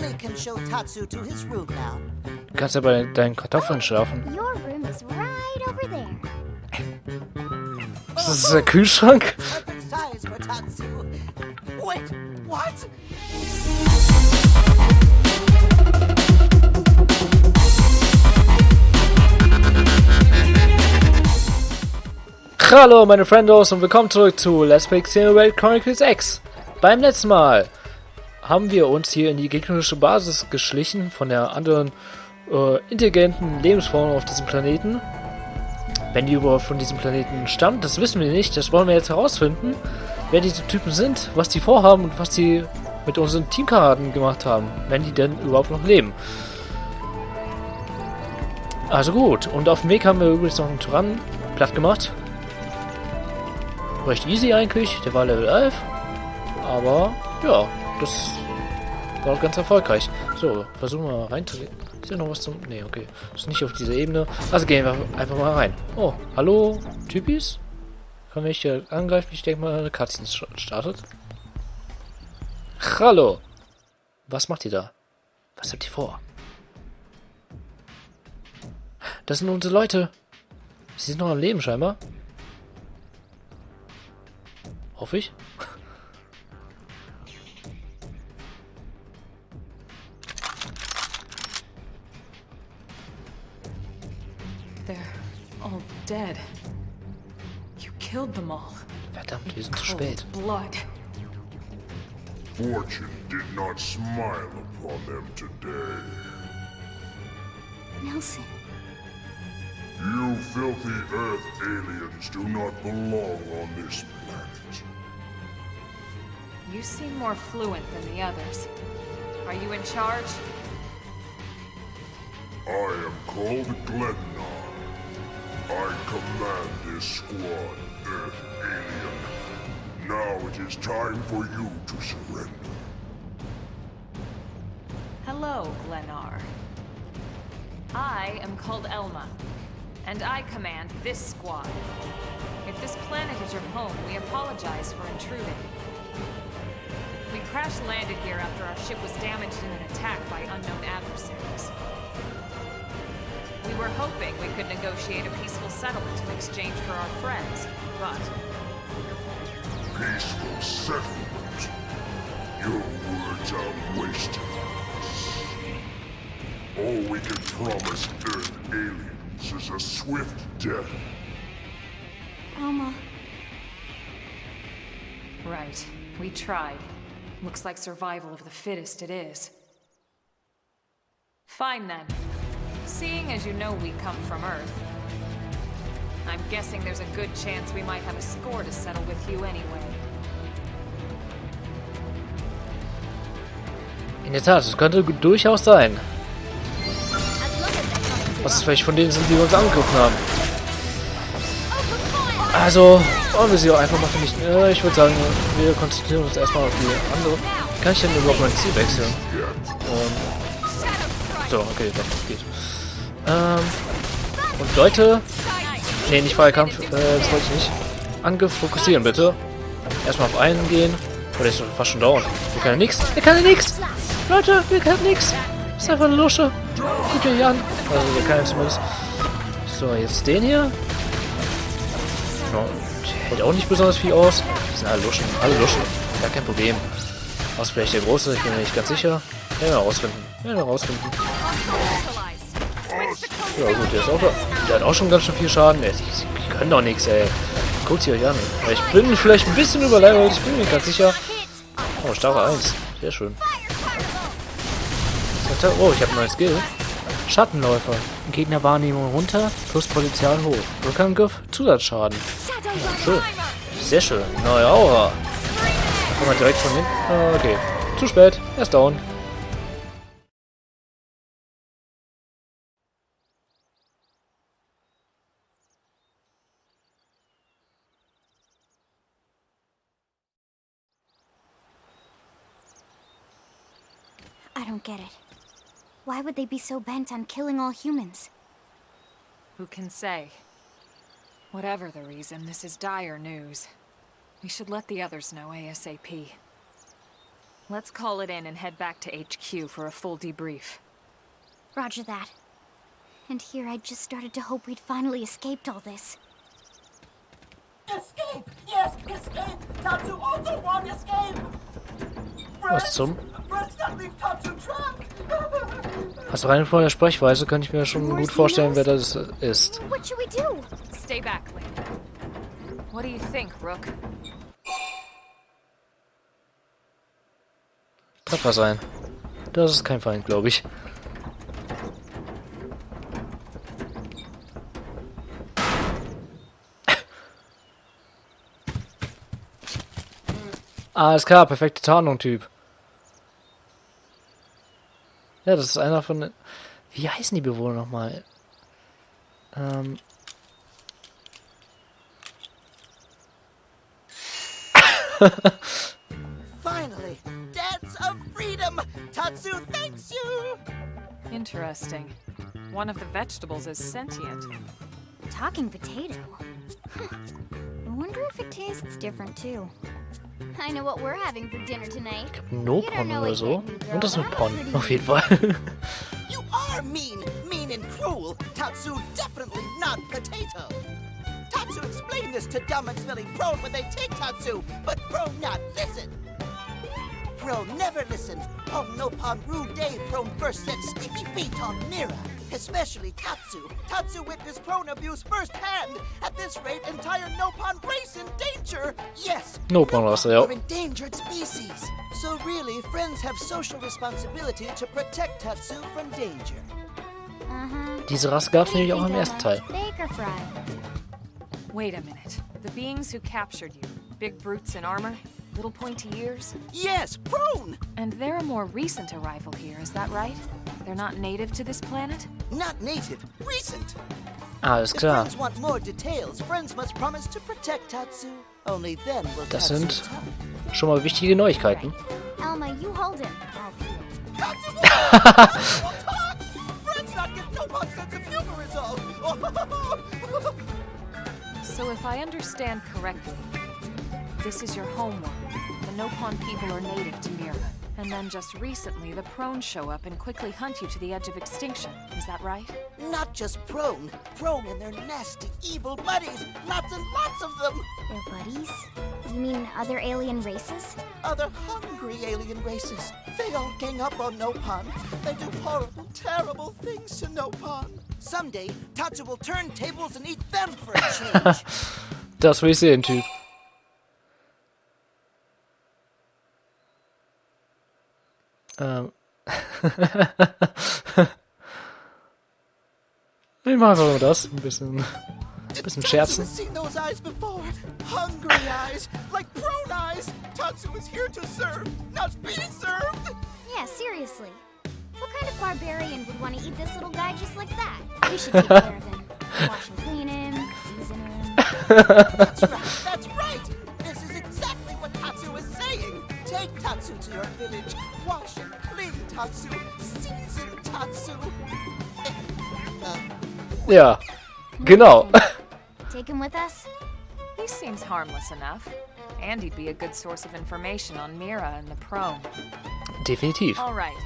certainly can show Tatsu to his room now. Du kannst ja bei deinen Kartoffeln schlafen. Your room is right over there. Das ist der Kühlschrank. Perfect size for Tatsu. Wait, what? Hallo meine Friendos und willkommen zurück zu Let's Play Xenoblade Chronicles X. Beim letzten Mal haben wir uns hier in die gegnerische Basis geschlichen von der anderen intelligenten Lebensform auf diesem Planeten. Wenn die überhaupt von diesem Planeten stammt, das wissen wir nicht. Das wollen wir jetzt herausfinden, wer diese Typen sind, was die vorhaben und was die mit unseren Teamkameraden gemacht haben, wenn die denn überhaupt noch leben. Also gut, und auf dem Weg haben wir übrigens noch einen Tyrannen platt gemacht. Recht easy eigentlich, der war Level 11. Aber ja, das war ganz erfolgreich. So, versuchen wir mal reinzugehen. Ist hier noch was zum... Ne, okay. Ist nicht auf dieser Ebene. Also gehen wir einfach mal rein. Oh, hallo, Typis? Können wir hier angreifen? Ich denke mal, eine Cutscene startet. Hallo. Was macht ihr da? Was habt ihr vor? Das sind unsere Leute. Sie sind noch am Leben scheinbar. Hoffe ich. They're all dead. You killed them all. Verdammt, wir sind zu spät. Blood. Fortune did not smile upon them today. Nelson. You filthy Earth aliens do not belong on this planet. You seem more fluent than the others. Are you in charge? I am called Glennar. I command this squad, Earth alien. Now it is time for you to surrender. Hello, Glennar. I am called Elma, and I command this squad. If this planet is your home, we apologize for intruding. We crash-landed here after our ship was damaged in an attack by unknown adversaries. We were hoping we could negotiate a peaceful settlement in exchange for our friends, but... Peaceful settlement? Your words are wasted on us. All we can promise Earth aliens is a swift death. Alma. Right. We tried. Looks like survival of the fittest it is. Fine then. Seeing as you know we come from Earth, I'm guessing there's a good chance we might have a score to settle with you anyway. In der Tat, es könnte durchaus sein. Was es vielleicht von denen sind, die uns angegriffen haben. Also, wollen wir sie auch einfach mal vernichten. Ich würde sagen, wir konzentrieren uns erstmal auf die andere. Wie kann ich denn überhaupt mein Ziel wechseln? So, okay, das geht. Und Leute... Ne, nicht Feierkampf, das wollte ich nicht. Angriff fokussieren, bitte. Erstmal auf einen gehen. Oh, der ist fast schon down. Wir können ja nix. Wir können ja nix. Leute, wir können nix. Das ist einfach eine Lusche. Guckt euch an. Also, wir können ja zumindest... So, jetzt den hier. No, hält auch nicht besonders viel aus. Das sind alle Luschen. Alle Luschen. Gar kein Problem. Außer vielleicht der Große, ich bin mir nicht ganz sicher. Ja, rausfinden. Ja, rausfinden. Ja gut, der ist auch da. Der hat auch schon ganz schön viel Schaden. Die können doch nichts, ey. Guckt sie euch an. Ich bin vielleicht ein bisschen überlevelt, ich bin mir ganz sicher. Oh, Starre 1. Sehr schön. Oh, ich habe ein neues Skill. Schattenläufer. Gegnerwahrnehmung runter, plus Potenzial hoch. Rückangriff, Zusatzschaden. Schön. Sehr schön. Neue Aura. Kommen wir direkt von hinten. Okay. Zu spät. Er ist down. I don't get it. Why would they be so bent on killing all humans? Who can say? Whatever the reason, this is dire news. We should let the others know ASAP. Let's call it in and head back to HQ for a full debrief. Roger that. And here I just started to hope we'd finally escaped all this. Escape! Yes, escape! Tatsu also want escape! Was zum? Friends not leave Tatsu trapped! Also rein von der Sprechweise könnte ich mir schon gut vorstellen, wer das ist. What should we do? Stay back, Lane. What do you think, Rook? Treffer sein. Das ist kein Feind, glaube ich. Alles klar, perfekte Tarnung, Typ. Ja, das ist einer von den... Wie heißen die Bewohner nochmal? Finally, dance of freedom! Tatsu thanks you! Interesting. One of the vegetables is sentient. Talking potato. I wonder if it tastes different too. I know what we're having for dinner tonight. Nopon oder so. Und das Nopon, auf jeden Fall. You are mean and cruel. Tatsu definitely not potato. Tatsu explained this to dumb and smelly Prone when they take Tatsu, but Prone not listen. Prone never listen. On Nopon rude day, Prone first set sticky feet on Mira, especially Tatsu. Tatsu witnessed Prone abuse firsthand. At this rate, entire Nopon race in danger. Yes, Nopon was ja. are endangered species. So really, friends have social responsibility to protect Tatsu from danger. Diese Rasse gab es nämlich auch im ersten Teil. Baker fry. Wait a minute. The beings who captured you. Big brutes in armor? Little pointy ears? Yes, Prone! And they're a more recent arrival here, is that right? They're not native to this planet? Not native, recent. Alles If klar. friends want more details, friends must promise to protect Tatsu. Only then will Das Tatsu sind tell. schon mal wichtige Neuigkeiten. Elma, you hold him. Tatsu won't talk! Friends not get Nopon sense of humor is all. So if I understand correctly, this is your homeworld. The Nopon people are native to Mira. And then just recently, the Prone show up and quickly hunt you to the edge of extinction. Is that right? Not just Prone. Prone and their nasty, evil buddies. Lots and lots of them. They're buddies? You mean other alien races? Other hungry alien races. They all gang up on Nopon. They do horrible, terrible things to Nopon. Someday, Tatsu will turn tables and eat them for a change. Das will ich sehen, Typ. Ich mach einfach mal das. Ein bisschen scherzen. Tatsu has seen those eyes before. Hungry eyes, like Prone eyes. Tatsu is here to serve, not be served. Yeah, seriously. What kind of barbarian would want to eat this little guy just like that? We should take care of him. Wash and clean him, season him. That's right. This is exactly what Tatsu is saying. Take Tatsu to your village. Wash and clean Tatsu. Season Tatsu. Ja, genau. Take him with us? He seems harmless enough. And he'd be a good source of information on Mira and the Prone. Definitiv. All right.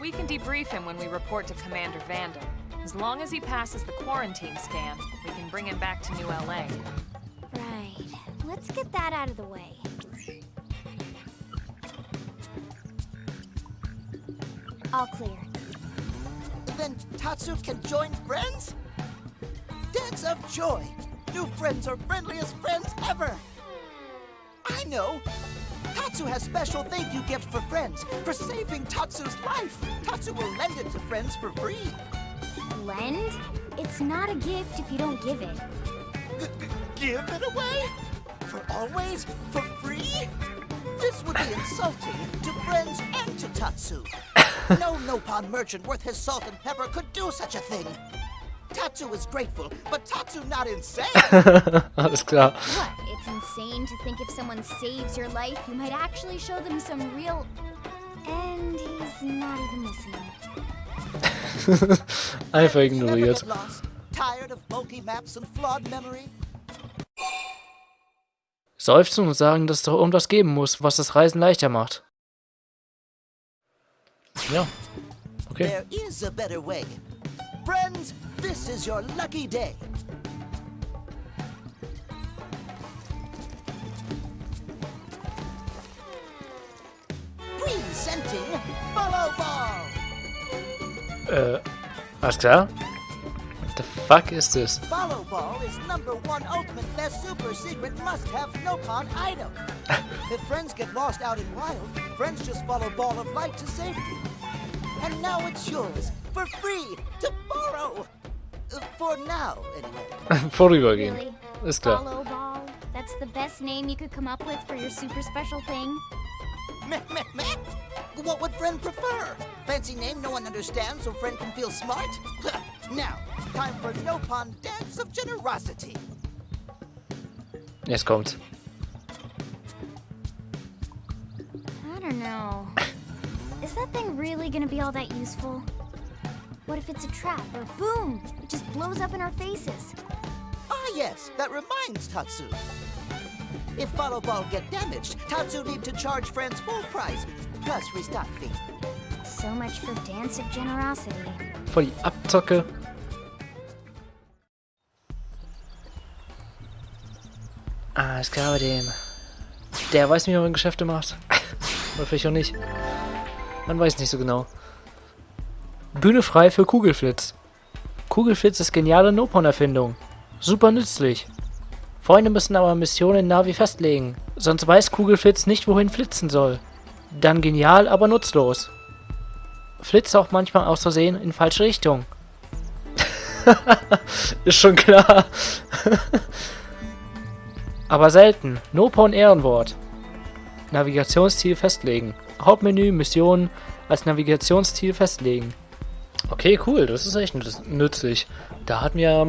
We can debrief him when we report to Commander Vander. As long as he passes the quarantine scan, we can bring him back to New LA. Right. Let's get that out of the way. All clear. Then Tatsu can join friends? Dance of joy. New friends are friendliest friends ever. I know. Tatsu has special thank you gift for friends for saving Tatsu's life. Tatsu will lend it to friends for free. Lend? It's not a gift if you don't give it. Give it away? For always? For free? This would be insulting to friends and to Tatsu. No Nopon merchant worth his salt and pepper could do such a thing. Tatsu is grateful, but Tatsu not insane. Alles klar. What? It's insane to think if someone saves your life, you might actually show them some real... And he's not even listening. Einfach Never ignoriert. get lost. Tired of bulky maps and flawed memory? Seufzen und sagen, dass es doch irgendwas geben muss, was das Reisen leichter macht. Ja. Okay. There is a better way. Friends, this is your lucky day. Presenting Follow Ball. Alles klar? What the fuck ist das? Follow Ball is #1 ultimate best super secret must-have Nopon item. If friends get lost out in wild, friends just follow Ball of Light to safety. And now it's yours, for free, to borrow. For now, anyway. Vorübergehend. Really? Ist klar. Follow ball? That's the best name you could come up with for your super special thing? Meh, meh, meh. What would friend prefer? Fancy name no one understands so friend can feel smart? Now, time for Nopon Dance of Generosity. Jetzt kommt's. I don't know. Is that thing really gonna be all that useful? What if it's a trap or boom? It just blows up in our faces. Ah yes, that reminds Tatsu. If Follow Ball get damaged, Tatsu need to charge friends full price, plus restock fee. So much for Dance of Generosity. Voll die Abzocke. Alles klar bei dem. Der weiß, wie man Geschäfte macht. Oder vielleicht auch nicht. Man weiß nicht so genau. Bühne frei für Kugelflitz. Kugelflitz ist geniale Nopon-Erfindung. Super nützlich. Freunde müssen aber Missionen in Navi festlegen, sonst weiß Kugelflitz nicht, wohin flitzen soll. Dann genial, aber nutzlos. Flitzt auch manchmal aus Versehen in falsche Richtung. Ist schon klar. Aber selten. Nopon Ehrenwort. Navigationsziel festlegen. Hauptmenü, Missionen als Navigationsziel festlegen. Okay, cool, das ist echt nützlich. Da hatten wir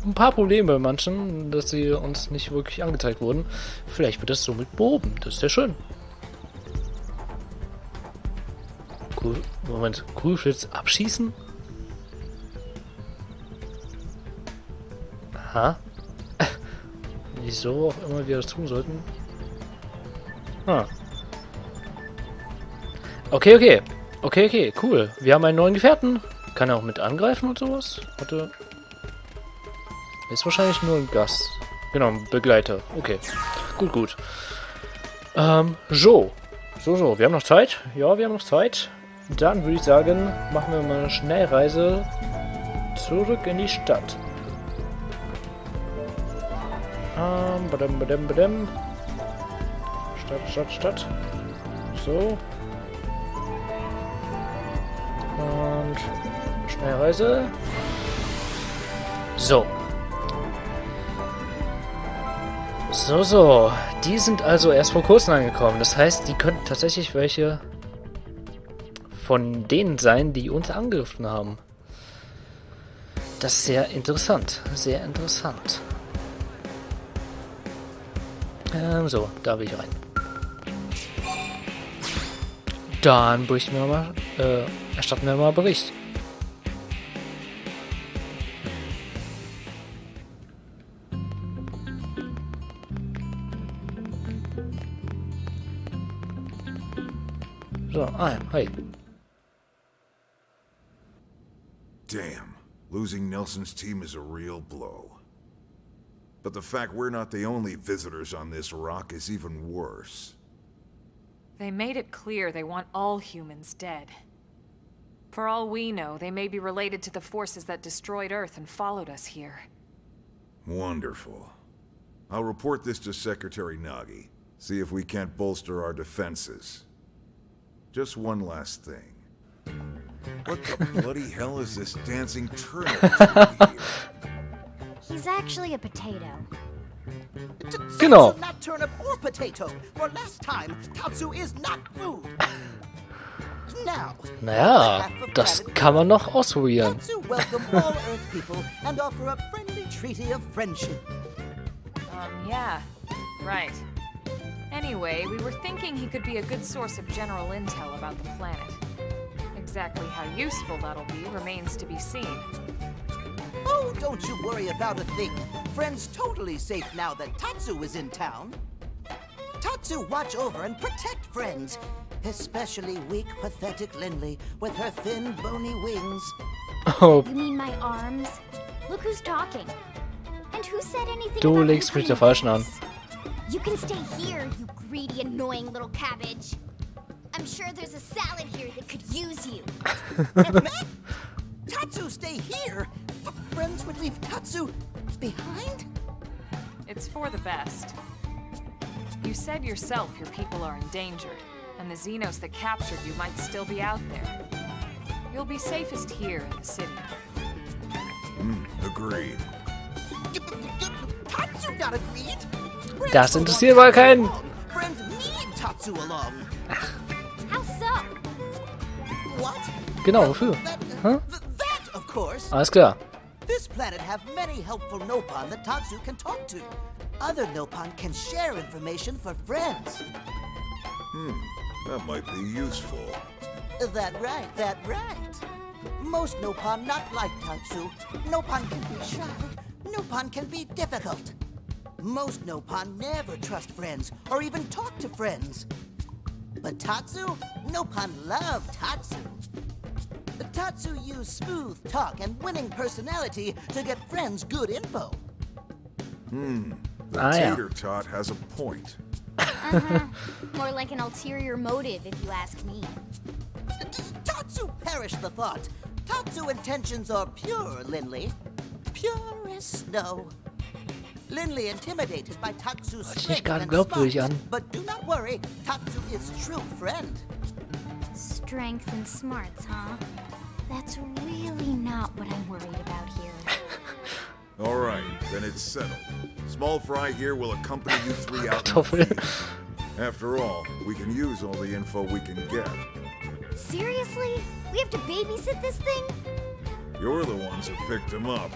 ein paar Probleme bei manchen, dass sie uns nicht wirklich angezeigt wurden. Vielleicht wird das somit behoben. Das ist ja schön. Cool. Moment, Kugelflitz abschießen? Aha. Wieso auch immer wir das tun sollten? Ah. Okay, cool. Wir haben einen neuen Gefährten. Kann er auch mit angreifen und sowas? Warte. Ist wahrscheinlich nur ein Gast. Genau, ein Begleiter. Okay. Gut. So. Wir haben noch Zeit. Ja, wir haben noch Zeit. Dann würde ich sagen, machen wir mal eine Schnellreise zurück in die Stadt. Stadt. So. Und Schnellreise. So. Die sind also erst vor kurzem angekommen. Das heißt, die könnten tatsächlich welche von denen sein, die uns angegriffen haben. Das ist sehr interessant. So, da will ich rein. Dann erstatten wir mal Bericht. So, hi. Damn, losing Nelson's team is a real blow. But the fact we're not the only visitors on this rock is even worse. They made it clear they want all humans dead. For all we know, they may be related to the forces that destroyed Earth and followed us here. Wonderful. I'll report this to Secretary Nagi. See if we can't bolster our defenses. Just one last thing. What the bloody hell is this dancing turnip here? He's actually a potato. Genau. Not turnip or potato. For last time, Tatsu is not food. Now, Naja, das kann man noch ausprobieren. Tatsu welcome all Earth people and offer a friendly treaty of friendship. Yeah, right. Anyway, we were thinking he could be a good source of general intel about the planet. Exactly how useful that'll be remains to be seen. Oh, don't you worry about a thing. Friend's totally safe now that Tatsu is in town. Tatsu watch over and protect friends. Especially weak, pathetic Lindley with her thin, bony wings. Oh, You mean my arms? Look who's talking. And who said anything du about legst you mich der coming Falschen an. with us? You can stay here, you greedy, annoying little cabbage. I'm sure there's a salad here that could use you. Tatsu, stay here? Friends would leave Tatsu behind? It's for the best. You said yourself your people are endangered, and the Xenos that captured you might still be out there. You'll be safest here in the city. Agreed. Tatsu not agreed. Friends Das don't interessiert want wohl Tatsu keinen. along. Friends need Tatsu along. How so? What? Genau, wofür? That, of course. Alles klar. This planet have many helpful Nopon that Tatsu can talk to. Other Nopon can share information for friends. That might be useful. That right. Most Nopon not like Tatsu. Nopon can be shy. Nopon can be difficult. Most Nopon never trust friends or even talk to friends. But Tatsu? Nopon love Tatsu. Tatsu use smooth talk and winning personality to get friends good info. Ah ja. Tater Tot has a point. More like an ulterior motive, if you ask me. Tatsu perish the thought. Tatsu intentions are pure, Lindley. Pure as snow. Lindley intimidated by Tatsu's Hört sich strength gerade and glaubwürdig smarts. an. But do not worry, Tatsu is true friend. Strength and smarts, huh? That's really not what I'm worried about here. All right, then it's settled. Small Fry here will accompany you three out. in the Kartoffel. field. After all, we can use all the info we can get. Seriously? We have to babysit this thing? You're the ones who picked him up.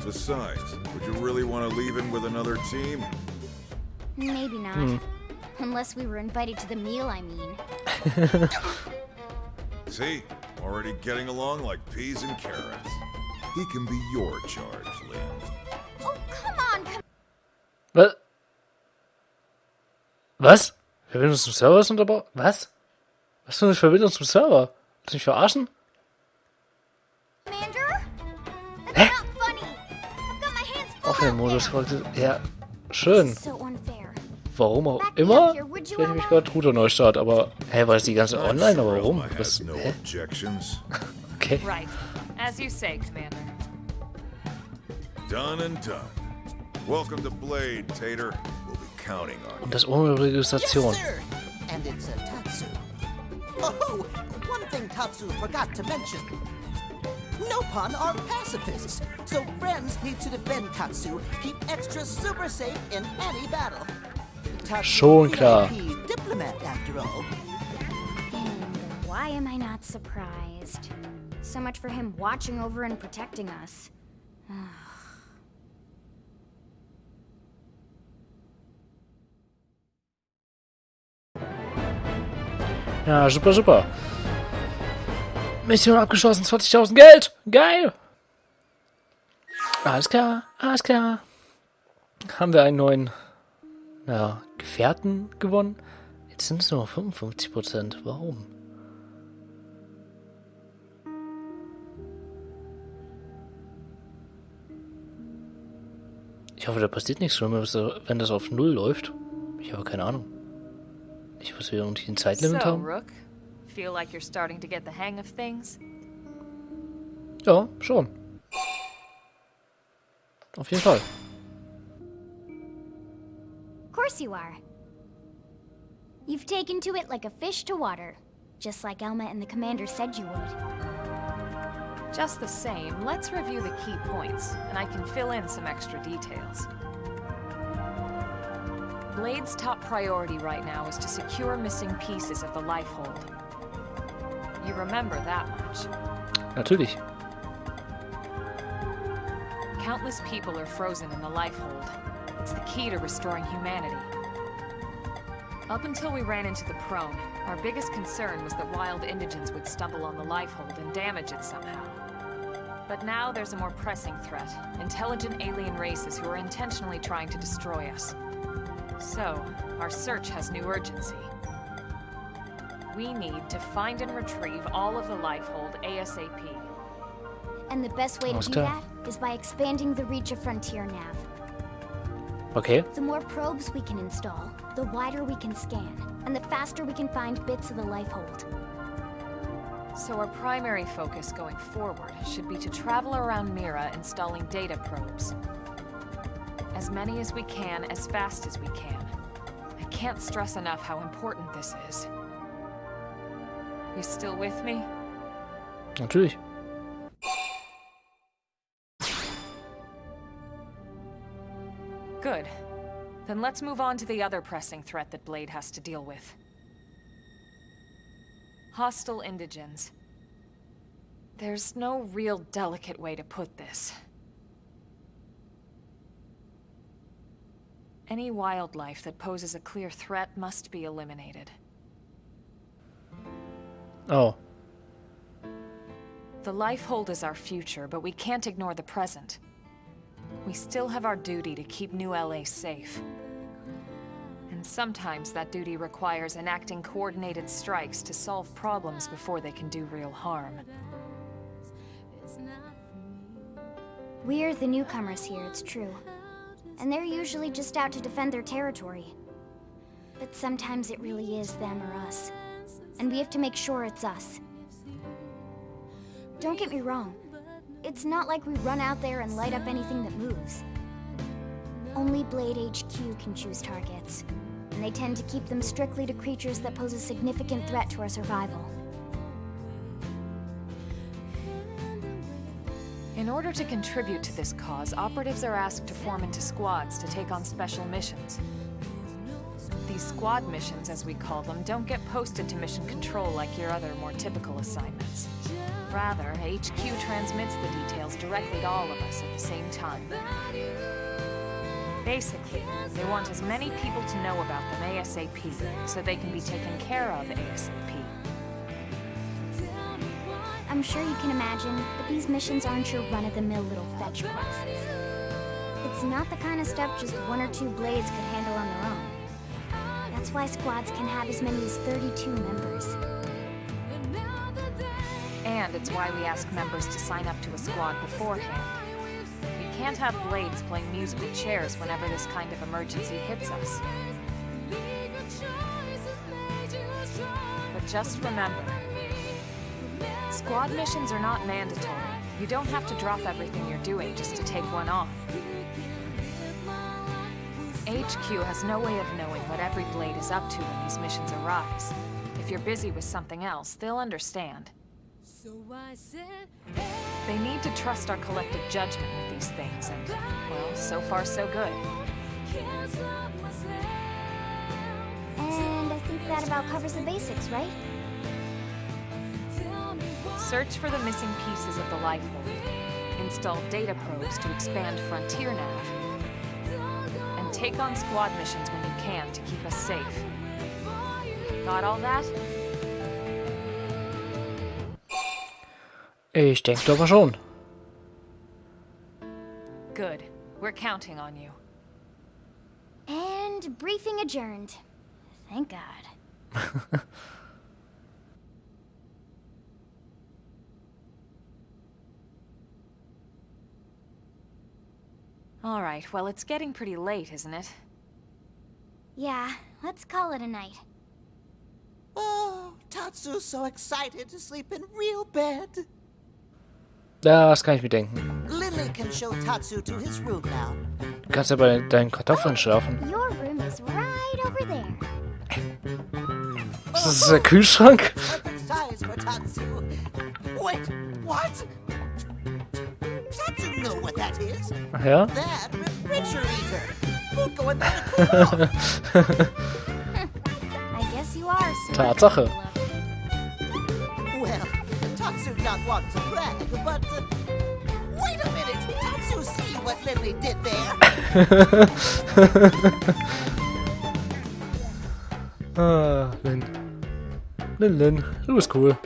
Besides, would you really want to leave him with another team? Maybe not. Unless we were invited to the meal, I mean. See? Already getting along like peas and carrots. He can be your charge, Lynn. Oh, come on, Was? Was? Verbindung zum Server ist unterbrochen? Was? Was für eine Verbindung zum Server? Willst du mich verarschen? Commander? That's not funny. I've got my hands full. Offline-Modus folgte. Ja, schön. So unfair. Warum auch Back me immer? up here, would you, Ich werde mich Elma? gerade Router Neustart, aber. Hä, war das die ganze online? Aber warum? Elma Was? has no Hä? objections. Okay. Right. As you say, Commander. Done and done. Welcome to Blade, Tater. We'll be counting on Und you. das ohne Registration. Yes, sir. And it's a Tatsu. Oh, one thing Tatsu forgot to mention. Nopon are pacifists, so friends need to defend Tatsu, keep extra super safe in any battle. Tatsu Schon klar. VIP diplomat, after all. And why am I not surprised? So much for him watching over and protecting us. Ja, super, super. Mission abgeschlossen, 20.000 Geld. Geil. Alles klar, alles klar. Haben wir einen neuen Gefährten gewonnen? Jetzt sind es nur 55%. Warum? Ich hoffe, da passiert nichts Schlimmes, wenn das auf 0 läuft. Ich habe keine Ahnung. Ich weiß, wir irgendwie ein Zeitlimit So, haben. Rook, feel like you're starting to get the hang of things? Ja, schon. Auf jeden Fall. Of course you are. You've taken to it like a fish to water, just like Elma and the commander said you would. Just the same, let's review the key points, and I can fill in some extra details. Blade's top priority right now is to secure missing pieces of the Lifehold. You remember that much. Natürlich. Countless people are frozen in the Lifehold. It's the key to restoring humanity. Up until we ran into the Prone, our biggest concern was that wild indigents would stumble on the Lifehold and damage it somehow. But now there's a more pressing threat. Intelligent alien races who are intentionally trying to destroy us. So, our search has new urgency. We need to find and retrieve all of the Lifehold ASAP. And the best way to Alles do klar. that is by expanding the reach of Frontier Nav. Okay. The more probes we can install, the wider we can scan, and the faster we can find bits of the Lifehold. So our primary focus going forward should be to travel around Mira installing data probes. As many as we can, as fast as we can. I can't stress enough how important this is. You still with me? Natürlich. Good. Then let's move on to the other pressing threat that Blade has to deal with. Hostile indigens. There's no real delicate way to put this. Any wildlife that poses a clear threat must be eliminated. Oh. The Lifehold is our future, but we can't ignore the present. We still have our duty to keep New LA safe. And sometimes that duty requires enacting coordinated strikes to solve problems before they can do real harm. We're the newcomers here, it's true. And they're usually just out to defend their territory. But sometimes it really is them or us. And we have to make sure it's us. Don't get me wrong. It's not like we run out there and light up anything that moves. Only Blade HQ can choose targets. And they tend to keep them strictly to creatures that pose a significant threat to our survival. In order to contribute to this cause, operatives are asked to form into squads to take on special missions. These squad missions, as we call them, don't get posted to mission control like your other, more typical assignments. Rather, HQ transmits the details directly to all of us at the same time. Basically, they want as many people to know about them ASAP, so they can be taken care of ASAP. I'm sure you can imagine, but these missions aren't your run-of-the-mill little fetch quests. It's not the kind of stuff just one or two Blades could handle on their own. That's why squads can have as many as 32 members. And it's why we ask members to sign up to a squad beforehand. We can't have Blades playing musical chairs whenever this kind of emergency hits us. But just remember, squad missions are not mandatory. You don't have to drop everything you're doing just to take one on. HQ has no way of knowing what every Blade is up to when these missions arise. If you're busy with something else, they'll understand. They need to trust our collective judgment with these things, and, well, so far so good. And I think that about covers the basics, right? Search for the missing pieces of the Lifehold. Install data probes to expand Frontier Nav. And take on squad missions when you can to keep us safe. Got all that? Ich denke doch mal schon. Good. We're counting on you. And briefing adjourned. Thank God. All right, well, it's getting pretty late, isn't it? Yeah, let's call it a night. Oh, Tatsu's so excited to sleep in real bed. Das kann ich mir denken. Lily can show Tatsu to his room now. Du kannst ja bei deinen Kartoffeln schlafen. Your room is right over there. Ist das der Kühlschrank? Perfect size for Tatsu. Wait, what? Tatsu know what that is. Ach ja? That refrigerator. Food going there to cool off. I guess you are, sir. Tatsache. Well, Tatsu not want to brag, but wait a minute. Tatsu see what Lily did there. Ah, Lin. Lin, du bist cool.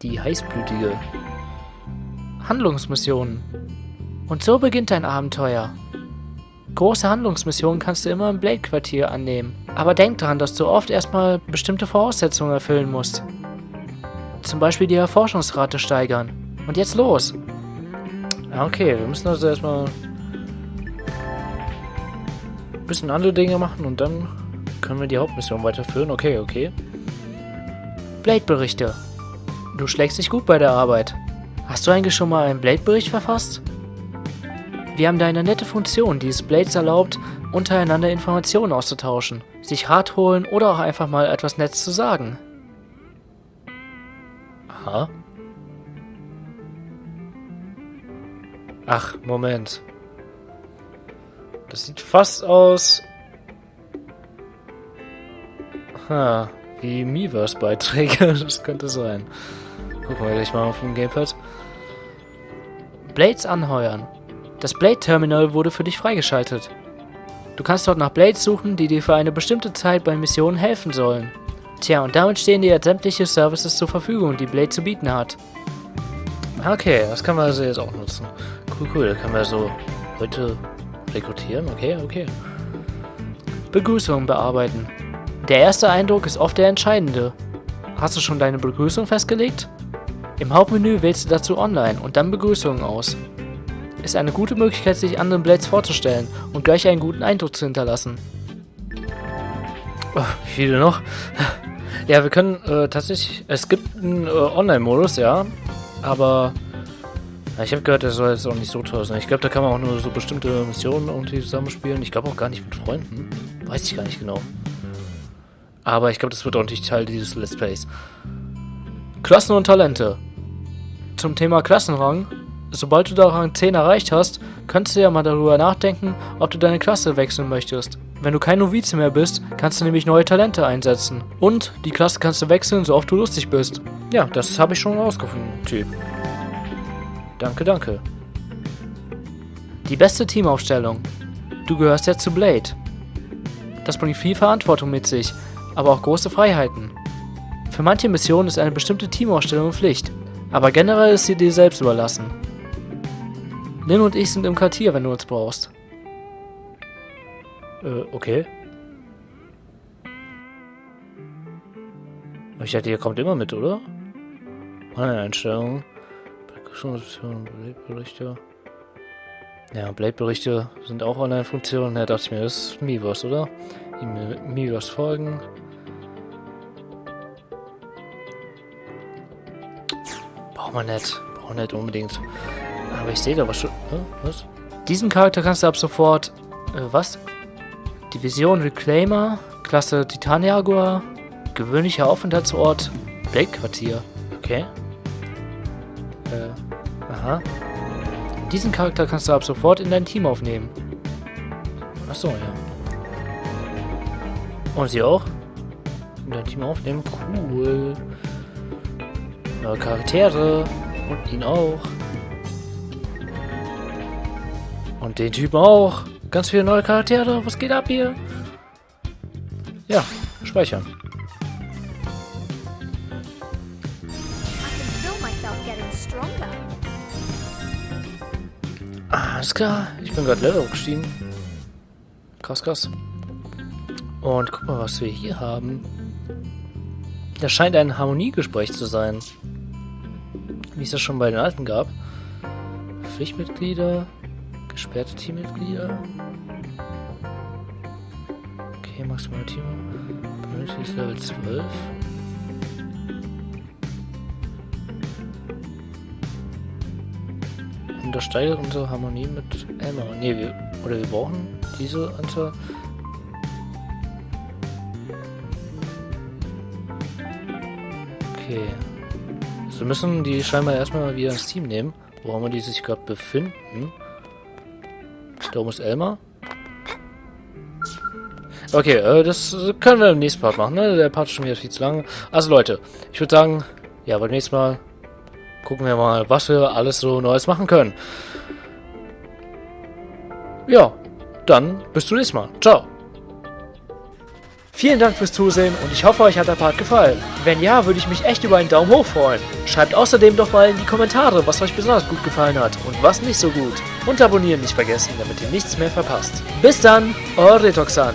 Die heißblütige. Handlungsmissionen. Und so beginnt dein Abenteuer. Große Handlungsmissionen kannst du immer im Blade-Quartier annehmen. Aber denk dran, dass du oft erstmal bestimmte Voraussetzungen erfüllen musst. Zum Beispiel die Erforschungsrate steigern. Und jetzt los! Okay, wir müssen also erstmal ein bisschen andere Dinge machen und dann können wir die Hauptmission weiterführen. Okay. Blade-Berichte. Du schlägst dich gut bei der Arbeit. Hast du eigentlich schon mal einen Blade-Bericht verfasst? Wir haben da eine nette Funktion, die es Blades erlaubt, untereinander Informationen auszutauschen, sich Rat holen oder auch einfach mal etwas Nettes zu sagen. Aha. Ach, Moment. Das sieht fast aus... wie Miiverse-Beiträge. Das könnte sein. Gucken wir gleich mal auf dem Gamepad. Blades anheuern. Das Blade-Terminal wurde für dich freigeschaltet. Du kannst dort nach Blades suchen, die dir für eine bestimmte Zeit bei Missionen helfen sollen. Tja, und damit stehen dir jetzt sämtliche Services zur Verfügung, die Blade zu bieten hat. Okay, das können wir also jetzt auch nutzen. Cool, da können wir so Leute rekrutieren. Okay. Begrüßungen bearbeiten. Der erste Eindruck ist oft der entscheidende. Hast du schon deine Begrüßung festgelegt? Im Hauptmenü wählst du dazu Online und dann Begrüßungen aus. Ist eine gute Möglichkeit, sich anderen Blades vorzustellen und gleich einen guten Eindruck zu hinterlassen. Oh, wie viele noch? Ja, wir können tatsächlich... Es gibt einen Online-Modus, ja. Aber... ich habe gehört, der soll jetzt auch nicht so toll sein. Ich glaube, da kann man auch nur so bestimmte Missionen irgendwie zusammenspielen. Ich glaube auch gar nicht mit Freunden. Weiß ich gar nicht genau. Aber ich glaube, das wird auch nicht Teil dieses Let's Plays. Klassen und Talente. Zum Thema Klassenrang. Sobald du da Rang 10 erreicht hast, könntest du ja mal darüber nachdenken, ob du deine Klasse wechseln möchtest. Wenn du kein Novize mehr bist, kannst du nämlich neue Talente einsetzen. Und die Klasse kannst du wechseln, so oft du lustig bist. Ja, das habe ich schon rausgefunden, Typ. Danke. Die beste Teamaufstellung. Du gehörst jetzt zu Blade. Das bringt viel Verantwortung mit sich, aber auch große Freiheiten. Für manche Missionen ist eine bestimmte Teamaufstellung Pflicht, aber generell ist sie dir selbst überlassen. Lin und ich sind im Quartier, wenn du uns brauchst. Okay. Ich dachte, ihr kommt immer mit, oder? Online-Einstellungen. Blade-Berichte. Ja, Blade-Berichte sind auch Online-Funktionen. Da dachte ich mir, das ist Miiverse, oder? Miiverse folgen. Brauchen wir nicht unbedingt. Aber ich sehe da was schon. Was? Diesen Charakter kannst du ab sofort. Was? Division Reclaimer, Klasse Titanjaguar, gewöhnlicher Aufenthaltsort, Blade-Quartier. Okay. Aha. Diesen Charakter kannst du ab sofort in dein Team aufnehmen. Achso, ja. Und sie auch? In dein Team aufnehmen? Cool. Neue Charaktere. Und ihn auch. Und den Typen auch. Ganz viele neue Charaktere. Was geht ab hier? Ja, speichern. Alles klar. Ich bin gerade Level gestiegen. Krass. Und guck mal, was wir hier haben. Das scheint ein Harmoniegespräch zu sein. Wie es das schon bei den alten gab. Pflichtmitglieder. Gesperrte Teammitglieder. Okay, maximale Team. Community ist Level 12. Und das steigert unsere Harmonie mit Elmer. Ne, wir brauchen diese Anzahl. Okay. Also wir müssen die scheinbar erstmal wieder ins Team nehmen. Wo haben wir die sich gerade befinden? Da oben ist Elmer. Okay, das können wir im nächsten Part machen, ne? Der Part ist schon wieder viel zu lang. Also Leute, ich würde sagen, ja, beim nächsten Mal gucken wir mal, was wir alles so Neues machen können. Ja, dann bis zum nächsten Mal. Ciao. Vielen Dank fürs Zusehen und ich hoffe, euch hat der Part gefallen. Wenn ja, würde ich mich echt über einen Daumen hoch freuen. Schreibt außerdem doch mal in die Kommentare, was euch besonders gut gefallen hat und was nicht so gut. Und abonnieren nicht vergessen, damit ihr nichts mehr verpasst. Bis dann, euer RetoXan.